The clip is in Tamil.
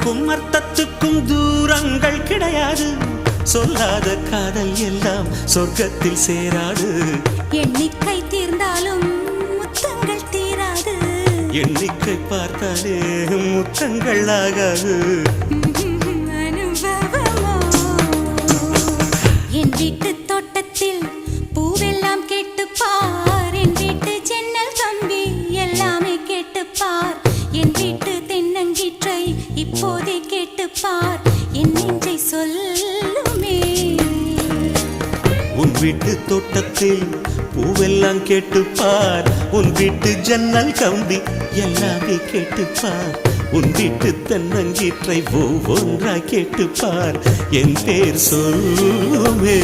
சொல்லுக்கும் அர்த்தத்துக்கும் தூரங்கள் கிடையாது. சொல்லாத காதல் எல்லாம் சொர்க்கத்தில் சேராது. எண்ணிக்கை தீர்ந்தாலும் முத்தங்கள் தீராது. எண்ணிக்கை பார்த்தாலே முத்தங்கள் ஆகாது. என் வீட்டு தோட்டத்தில் பூவெல்லாம் கேட்டுப்பார். என் வீட்டு ஜன்னல் கம்பி எல்லாமே கேட்டுப்பார். என் வீட்டு தென்னங்கீற்றை இப்போதே கேட்டுப்பார். என் நெஞ்சை சொல்லுமே. உன் வீட்டு தோட்டத்தில் பூவெல்லாம் கேட்டுப்பார். உன் வீட்டு ஜன்னல் கம்பி எல்லாமே கேட்டுப்பார். உன் வீட்டு தென்னங்கீற்றை ஒவ்வொன்றா கேட்டுப்பார். என் பேர் சொல்லுமே.